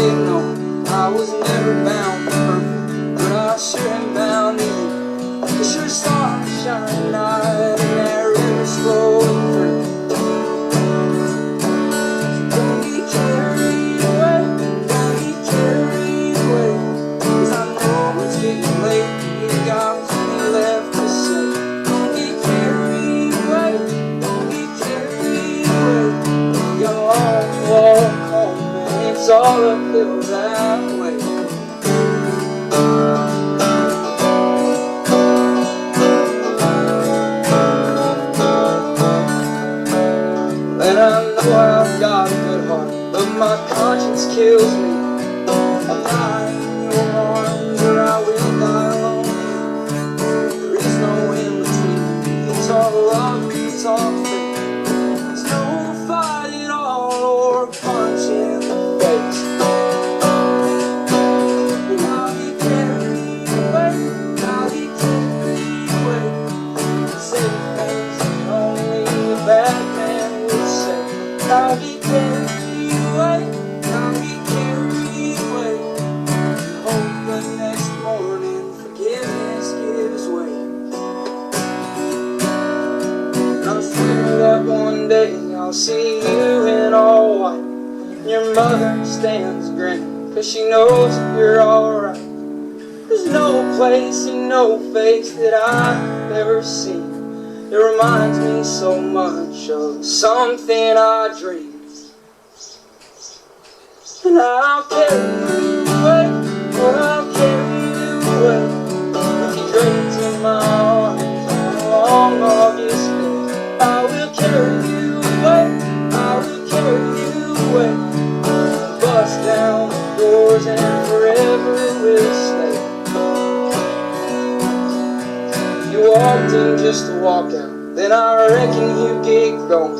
staying on. I was never bound for perfect, but I sure am bound to you. The sure stars shine night and that river's flowing through. Don't get carried away, don't get carried away, 'cause I know it's getting late and you got plenty left to say. Don't get carried away, don't get carried away. You got a long walk home and it's all uphill that way. And I know I've got a good heart, but my conscience kills me. I'll die in your arms or I will die alone. There is no in between. It's all love, it's all faith. There's no fight at all or punch in the face. And I'll get carried away, I'll get carried away. Say things that only a bad man would say. I'll get carried away, I'll get carried away. Hope the next morning forgiveness gives way. And I swear that one day I'll see you in all white. Your mother stands grinning, 'cause she knows you're alright. There's no place and no face that I've ever seen that reminds me so much of something I dreamed. And I'll carry you away, oh I'll carry you away. If you drink in my arms on a long August day, I will carry you away, I will carry you away. Bust down the doors and forever will stay. You walked in just to walk out, then I reckon you get going.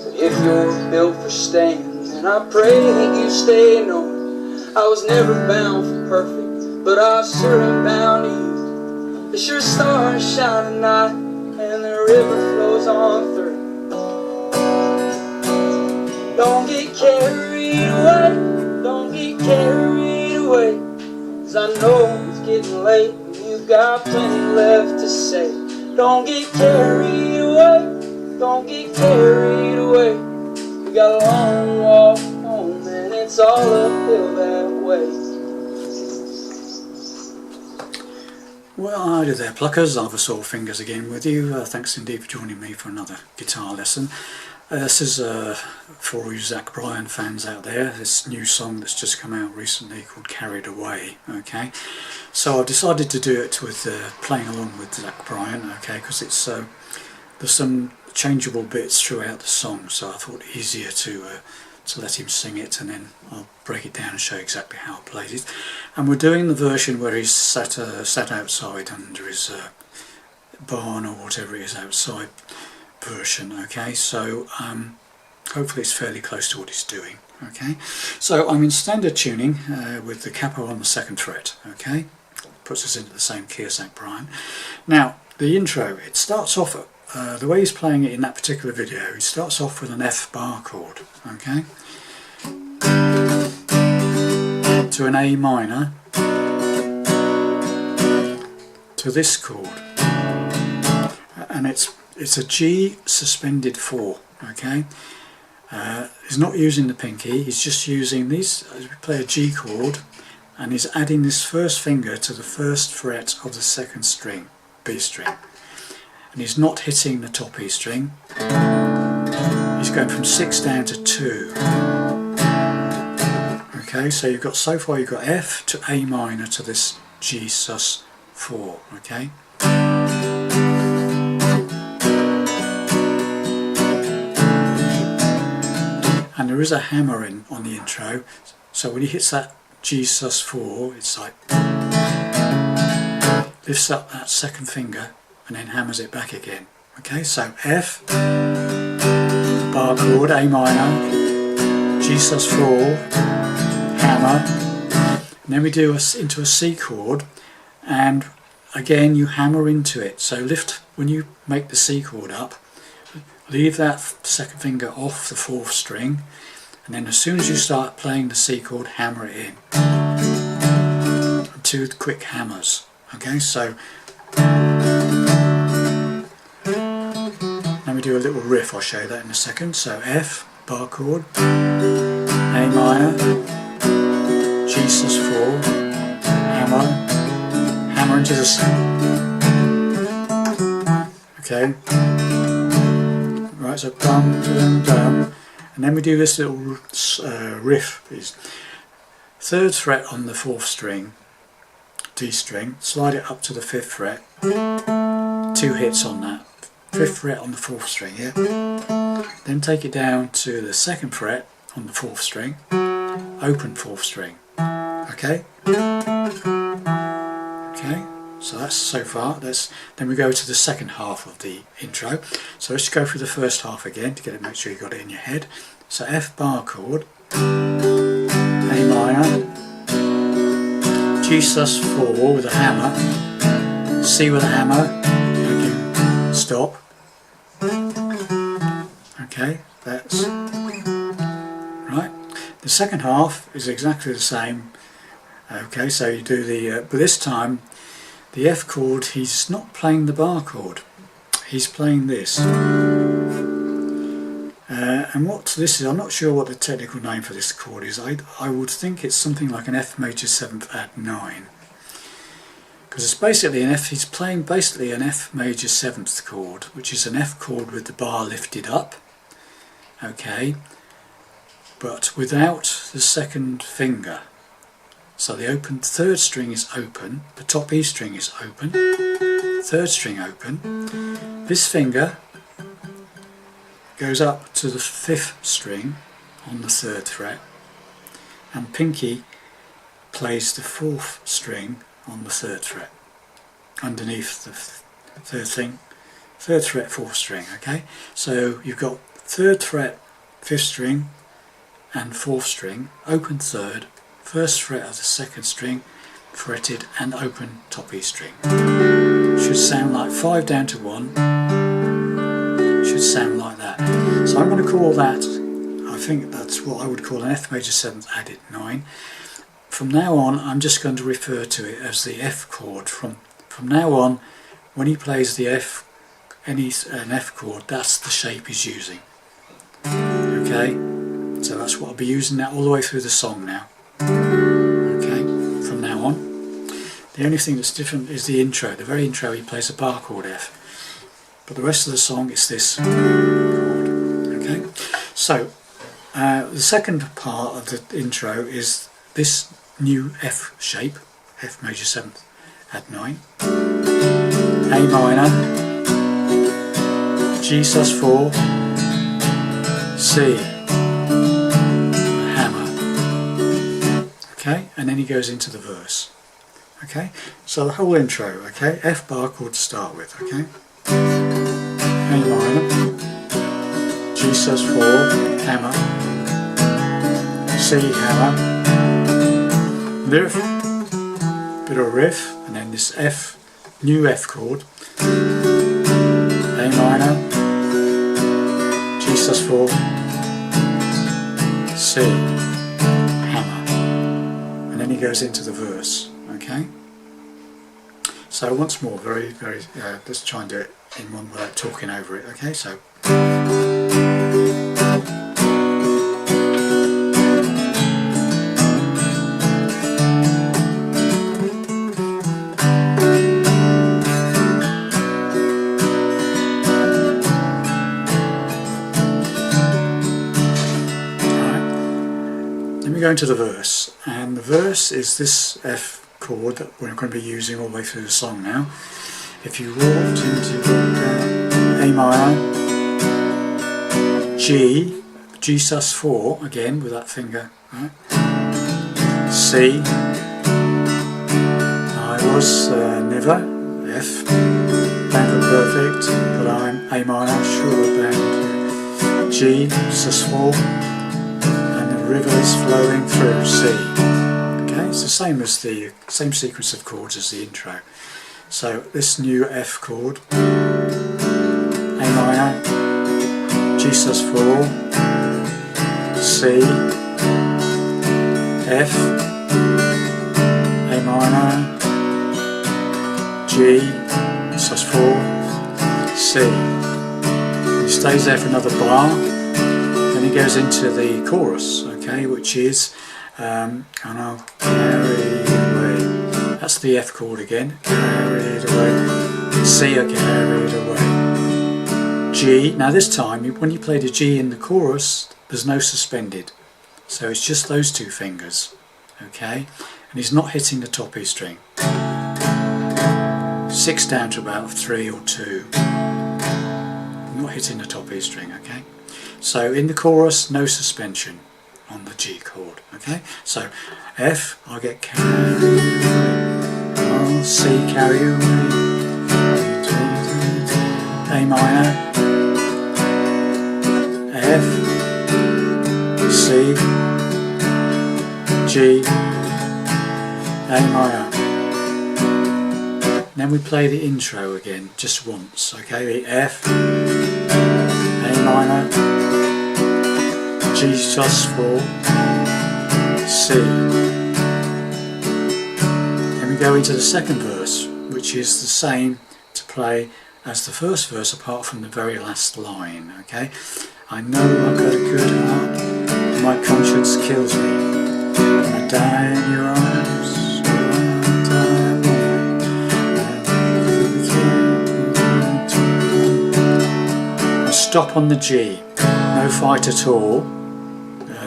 But if you're built for staying, then I pray that you stay knowing I was never bound for perfect, but I sure am bound to you. The sure stars shine at night and the river flows on through. Don't get carried away, don't get carried away, 'cause I know it's getting late and you've got plenty left to say. Don't get carried away, don't get carried away. We got a long walk home and it's all uphill that way. Well, hi there pluckers, I've a sore fingers again with you. Thanks indeed for joining me for another guitar lesson. This is for all you Bryan fans out there, this new song that's just come out recently called Carried Away. Okay, so I've decided to do it with playing along with Bryan, okay, because it's there's some changeable bits throughout the song, so I thought it easier to let him sing it, and then I'll break it down and show exactly how I played it. And we're doing the version where he's sat outside under his barn or whatever it is outside version. Okay, so hopefully it's fairly close to what he's doing. Okay, so I'm in standard tuning with the capo on the 2nd fret. Okay, puts us into the same key as Bryan. Now the intro, it starts off the way he's playing it in that particular video, he starts off with an F bar chord, okay, to an A minor, to this chord, and it's a G suspended 4, okay. He's not using the pinky, he's just using these. We play a G chord and he's adding this first finger to the 1st fret of the 2nd string, B string. And he's not hitting the top E string, he's going from 6 down to 2. Okay, so you've got, so far you've got F to A minor to this G sus 4, okay. And there is a hammering on the intro, so when he hits that G sus 4, it's like lifts up that 2nd finger and then hammers it back again. Okay, so F, bar chord, A minor, G sus 4, hammer, and then we do into a C chord, and again you hammer into it. So lift, when you make the C chord up, leave that 2nd finger off the 4th string and then as soon as you start playing the C chord, hammer it in. 2 quick hammers. Okay, so let me do a little riff, I'll show you that in a second. So F, bar chord, A minor, G sus4, hammer, hammer into the C. Okay, right, so dum dum dum, and then we do this little riff. Is 3rd fret on the 4th string, D string, slide it up to the 5th fret, 2 hits on that, 5th fret on the 4th string, yeah. Then take it down to the 2nd fret on the 4th string, open 4th string. Okay. Okay. So that's so far. Then we go to the second half of the intro. So let's go through the first half again to get it. Make sure you got it in your head. So F bar chord, A minor, G sus4 with a hammer, C with a hammer. Okay, stop. Okay, that's right. The second half is exactly the same. Okay, so you do the, but this time the F chord, he's not playing the bar chord, he's playing this. And what this is, I'm not sure what the technical name for this chord is. I would think it's something like an F major 7th add 9. Because it's basically an F, he's playing basically an F major 7th chord, which is an F chord with the bar lifted up. Okay, but without the 2nd finger. So the open 3rd string is open, the top E string is open, 3rd string open. This finger goes up to the 5th string on the 3rd fret, and pinky plays the 4th string on the 3rd fret, underneath the 3rd fret, 4th string. Okay, so you've got 3rd fret, 5th string, and 4th string, open 3rd, 1st fret of the 2nd string, fretted and open top E string. Should sound like 5 down to 1. Should sound like that. So I'm going to call that, I think that's what I would call an F major 7th added 9. From now on, I'm just going to refer to it as the F chord. From now on, when he plays the F, an F chord, that's the shape he's using. Okay, so that's what I'll be using that all the way through the song now. Okay, from now on. The only thing that's different is the intro. The very intro he plays a bar chord F, but the rest of the song is this chord. Okay, so the second part of the intro is this new F shape, F major 7th add 9, A minor, G sus4, C, hammer. Okay, and then he goes into the verse. Okay, so the whole intro. Okay, F bar chord to start with. Okay, A minor, G sus4, hammer, C, hammer, riff, bit of riff, and then this F, new F chord, A minor, G sus4, C, hammer, and then he goes into the verse. Okay, so once more, let's try and do it in one without talking over it. Okay, so go into the verse, and the verse is this F chord that we're going to be using all the way through the song now. If you walked into A minor, G sus4 again with that finger, right? C, I was never, F, bound for perfect, but I'm A minor, sure bound, G sus4, rivers flowing through C. Okay, it's the same as the same sequence of chords as the intro. So this new F chord, A minor, G sus4, C, F, A minor, G, sus4, C. He stays there for another bar, then he goes into the chorus, okay, which is and I'll carry away. That's the F chord again, carried away. C, I carried away. G, now this time when you play the G in the chorus, there's no suspended, so it's just those two fingers, okay, and he's not hitting the top E string. 6 down to about 3 or 2, not hitting the top E string, okay. So in the chorus, no suspension on the G chord, okay. So F, I get carried away. Oh, C, carry away. A minor, F, C, G, A minor. Then we play the intro again, just once, okay? The F, A minor, G sus4, C. Then we go into the second verse, which is the same to play as the first verse apart from the very last line, okay? I know I've got a good heart, my conscience kills me, and I die in your arms, so I'll die alone. I stop on the G, no fight at all,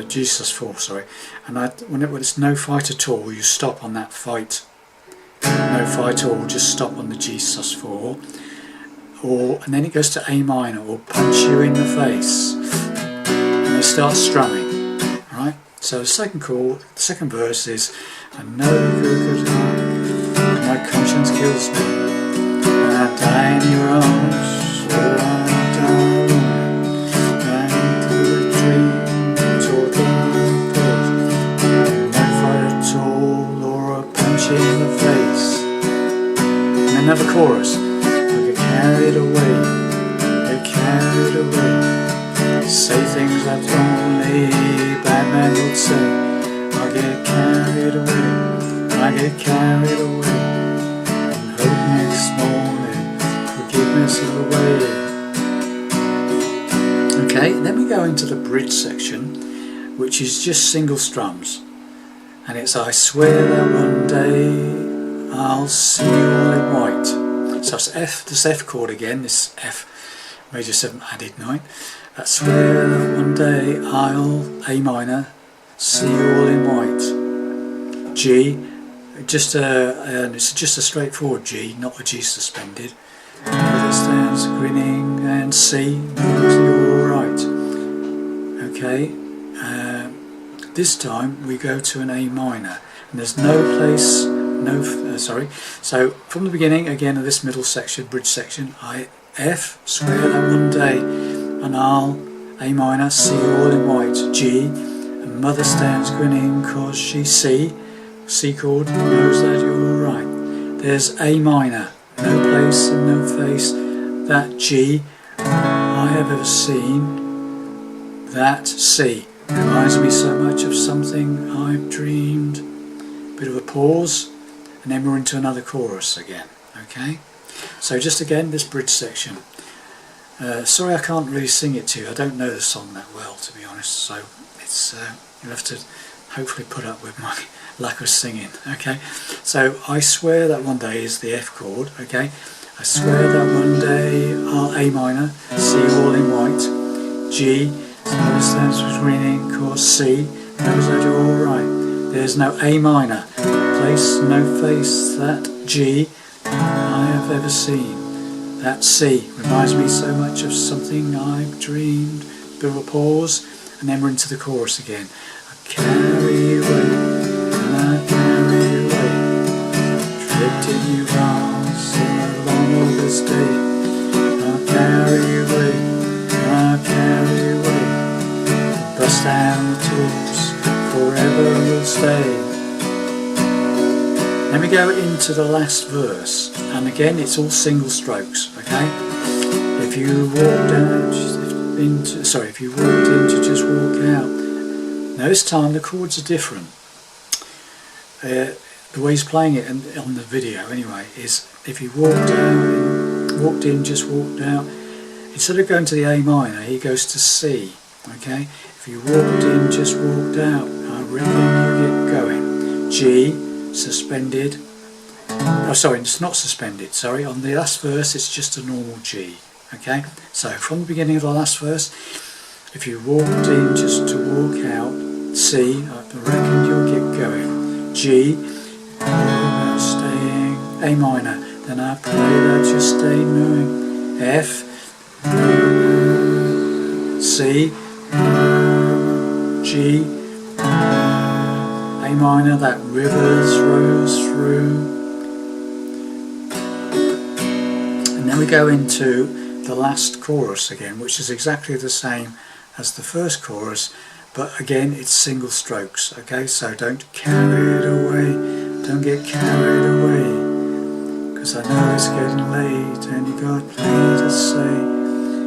G sus4, sorry, and when it's no fight at all, you stop on that fight, no fight at all, just stop on the G sus4. And then it goes to A minor, or punch you in the face, and it starts strumming, right? So the second chord, the second verse is, I know you're good heart, my conscience kills me, and I die in your arms, so I die alone, and to the tree, toward the place, no fight at all, or a punch in the face. And another chorus. Carried away, get carried away, say things that only bad men would say. I get carried away, I get carried away, and hope next morning forgiveness away. Okay, then we go into the bridge section, which is just single strums, and it's I swear that one day I'll see you all in white. So it's F, this F chord again, this F major 7 added 9. I swear that one day I'll, A minor, see you all in white. G, it's just a straightforward G, not a G suspended. Mother stands grinning, and C, knows you're alright. Okay, this time we go to an A minor, and there's no place. So from the beginning again of this middle section, bridge section, I F, swear that one day, and I'll, A minor, see you all in white. G, and mother stands grinning cause she C chord, knows that you're alright. There's A minor, no place and no face, that G I have ever seen, that C reminds me so much of something I've dreamed. Bit of a pause, and then we're into another chorus again, okay? So just again, this bridge section. Sorry I can't really sing it to you, I don't know the song that well, to be honest, so it's you'll have to hopefully put up with my lack of singing, okay? So I swear that one day is the F chord, okay? I swear that one day I'll, A minor, see you all in white. G, mother stands grinning, cause C knows that you're alright. There's no A minor, place, no face, that G I have ever seen. That C reminds me so much of something I've dreamed. Bit of a pause, and then we're into the chorus again. I carry away, and I carry away, tripped in your arms in a long August day. I carry away, and I carry away, bust down the tools, forever will stay. Then we go into the last verse, and again it's all single strokes, okay? If you walked in to just walk out, Now this time the chords are different. The way he's playing it on the video anyway is if he walked in, just walked out, instead of going to the A minor he goes to C, okay? If you walked in, just walked out, I reckon you get going. G, suspended, oh sorry, it's not suspended, sorry, on the last verse it's just a normal G, okay? So from the beginning of the last verse, if you walked in just to walk out, C, I reckon you'll get going. G, staying, A minor, then I pray that you stay knowing. F, C, G, A minor, that rivers rose through. And then we go into the last chorus again, which is exactly the same as the first chorus, but again it's single strokes, okay? So don't carry it away, don't get carried away, because I know it's getting late and you got plenty to say.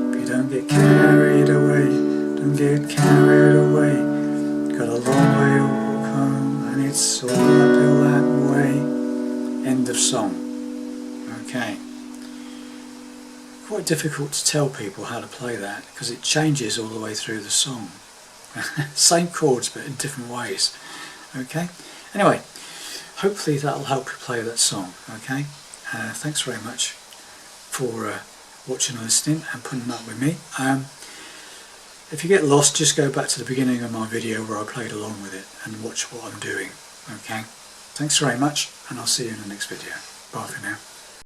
If you don't get carried away, don't get carried away, got a long way to walk home and it's all uphill that way. End of song. Okay. Quite difficult to tell people how to play that because it changes all the way through the song. Same chords but in different ways. Okay. Anyway, hopefully that'll help you play that song. Okay. Thanks very much for watching and listening and putting up with me. If you get lost, just go back to the beginning of my video where I played along with it and watch what I'm doing. Okay. Thanks very much, and I'll see you in the next video. Bye for now.